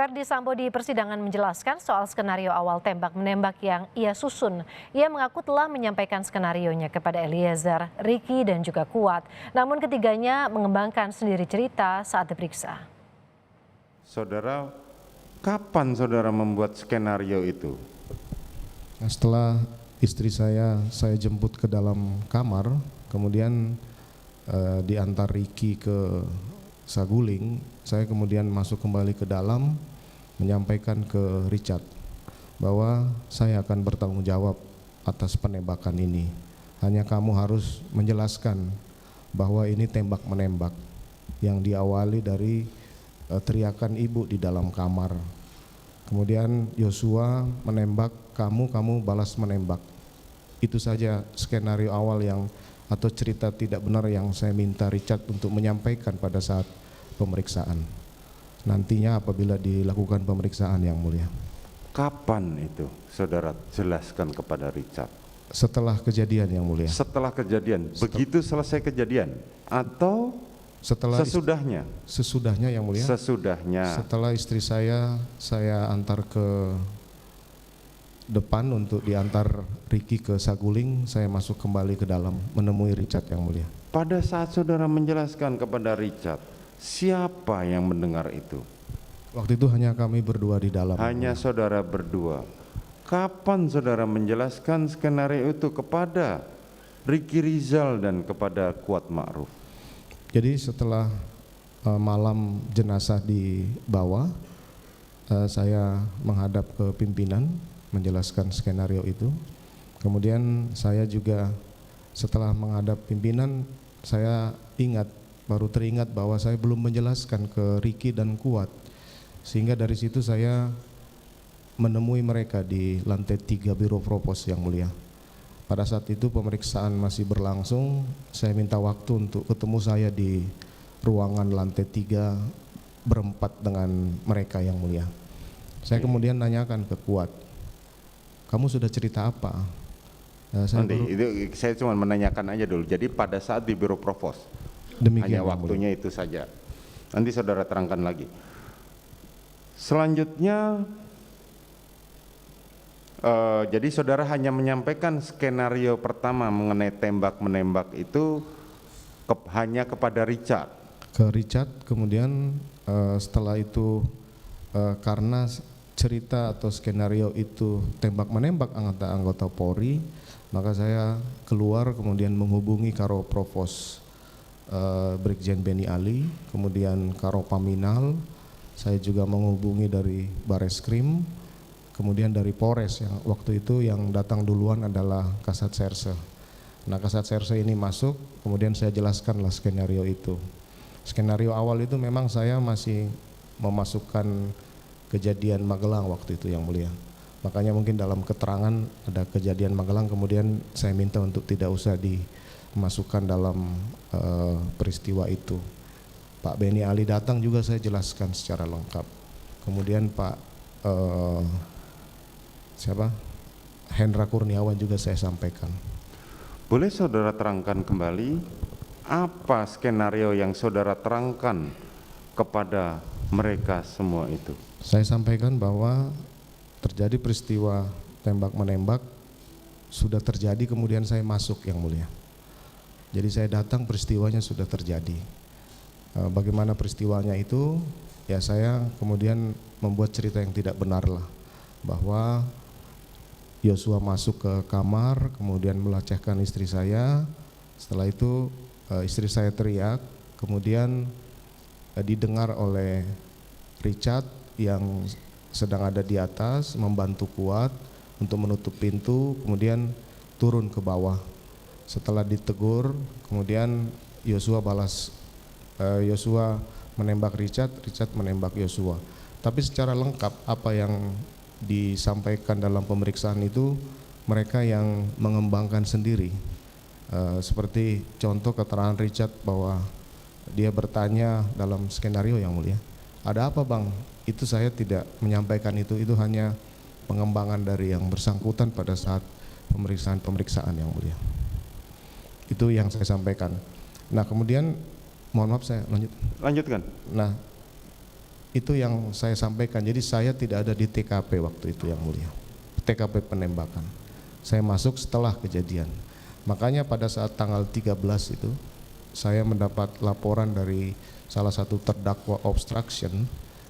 Verdi Sambo di persidangan menjelaskan soal skenario awal tembak-menembak yang ia susun. Ia mengaku telah menyampaikan skenarionya kepada Eliezer, Ricky, dan juga Kuat. Namun ketiganya mengembangkan sendiri cerita saat diperiksa. Saudara, kapan saudara membuat skenario itu? Setelah istri saya jemput ke dalam kamar, kemudian diantar Ricky ke Saguling, saya kemudian masuk kembali ke dalam menyampaikan ke Richard bahwa saya akan bertanggung jawab atas penembakan ini. Hanya kamu harus menjelaskan bahwa ini tembak menembak yang diawali dari teriakan ibu di dalam kamar. Kemudian Yosua menembak kamu balas menembak. Itu saja skenario awal yang atau cerita tidak benar yang saya minta Richard untuk menyampaikan pada saat pemeriksaan. Nantinya apabila dilakukan pemeriksaan, Yang Mulia. Kapan itu saudara jelaskan kepada Richard? Setelah kejadian, Yang Mulia. Setelah kejadian, begitu selesai kejadian atau setelah sesudahnya? Sesudahnya, Yang Mulia. Sesudahnya. Setelah istri saya antar ke depan untuk diantar Ricky ke Saguling, saya masuk kembali ke dalam menemui Richard, Yang Mulia. Pada saat saudara menjelaskan kepada Richard, siapa yang mendengar itu? Waktu itu hanya kami berdua di dalam. Hanya saudara berdua. Kapan saudara menjelaskan skenario itu kepada Ricky Rizal dan kepada Kuat Ma'ruf? Jadi setelah malam jenazah dibawa, saya menghadap ke pimpinan menjelaskan skenario itu. Kemudian saya juga setelah menghadap pimpinan, saya baru teringat bahwa saya belum menjelaskan ke Ricky dan Kuat, sehingga dari situ saya menemui mereka di lantai 3 Biro Propos, Yang Mulia. Pada saat itu pemeriksaan masih berlangsung, saya minta waktu untuk ketemu saya di ruangan lantai 3 berempat dengan mereka, Yang Mulia. Saya kemudian nanyakan ke Kuat, kamu sudah cerita apa? Saya cuma menanyakan aja dulu. Jadi pada saat di Biro Provos, hanya waktunya itu saja. Nanti saudara terangkan lagi. Selanjutnya, jadi saudara hanya menyampaikan skenario pertama mengenai tembak-menembak itu hanya kepada Richard. Ke Richard, kemudian setelah itu karena cerita atau skenario itu tembak-menembak anggota Polri, maka saya keluar kemudian menghubungi Karo Provos Brigjen Beni Ali, kemudian Karo Paminal, saya juga menghubungi dari Bareskrim, kemudian dari Polres yang waktu itu yang datang duluan adalah Kasat Serse. Nah, Kasat Serse ini masuk, kemudian saya jelaskanlah skenario itu. Skenario awal itu memang saya masih memasukkan kejadian Magelang waktu itu, Yang Mulia. Makanya mungkin dalam keterangan ada kejadian Magelang, kemudian saya minta untuk tidak usah dimasukkan dalam peristiwa itu. Pak Beni Ali datang juga saya jelaskan secara lengkap. Kemudian Pak Hendra Kurniawan juga saya sampaikan. Boleh saudara terangkan kembali apa skenario yang saudara terangkan kepada mereka semua itu? Saya sampaikan bahwa terjadi peristiwa tembak-menembak, sudah terjadi, kemudian saya masuk, Yang Mulia. Jadi saya datang, peristiwanya sudah terjadi. Bagaimana peristiwanya itu, ya saya kemudian membuat cerita yang tidak benar lah, bahwa Yosua masuk ke kamar, kemudian melecehkan istri saya. Setelah itu istri saya teriak, kemudian didengar oleh Richard yang sedang ada di atas membantu Kuat untuk menutup pintu, kemudian turun ke bawah. Setelah ditegur, kemudian Yosua menembak Richard menembak Yosua. Tapi secara lengkap apa yang disampaikan dalam pemeriksaan itu mereka yang mengembangkan sendiri. Seperti contoh keterangan Richard bahwa dia bertanya dalam skenario, Yang Mulia, ada apa Bang? Itu saya tidak menyampaikan itu hanya pengembangan dari yang bersangkutan pada saat pemeriksaan, Yang Mulia. Itu yang saya sampaikan. Nah kemudian, mohon maaf saya lanjutkan. Lanjutkan. Nah itu yang saya sampaikan. Jadi saya tidak ada di TKP waktu itu, yang mulia. TKP penembakan. Saya masuk setelah kejadian. Makanya pada saat tanggal 13 itu saya mendapat laporan dari salah satu terdakwa obstruction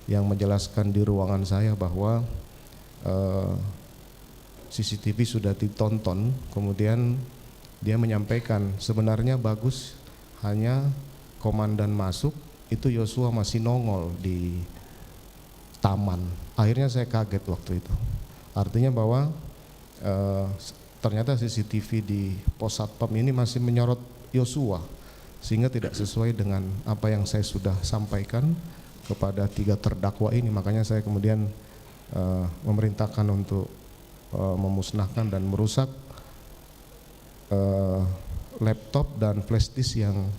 yang menjelaskan di ruangan saya bahwa CCTV sudah ditonton, kemudian dia menyampaikan sebenarnya bagus, hanya komandan masuk itu Yosua masih nongol di taman. Akhirnya saya kaget waktu itu. Artinya bahwa ternyata CCTV di pos satpam ini masih menyorot Yosua, sehingga tidak sesuai dengan apa yang saya sudah sampaikan kepada 3 terdakwa ini. Makanya saya kemudian memerintahkan untuk memusnahkan dan merusak laptop dan flash disk yang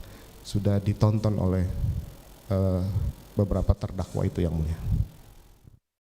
sudah ditonton oleh beberapa terdakwa itu, yang mulia.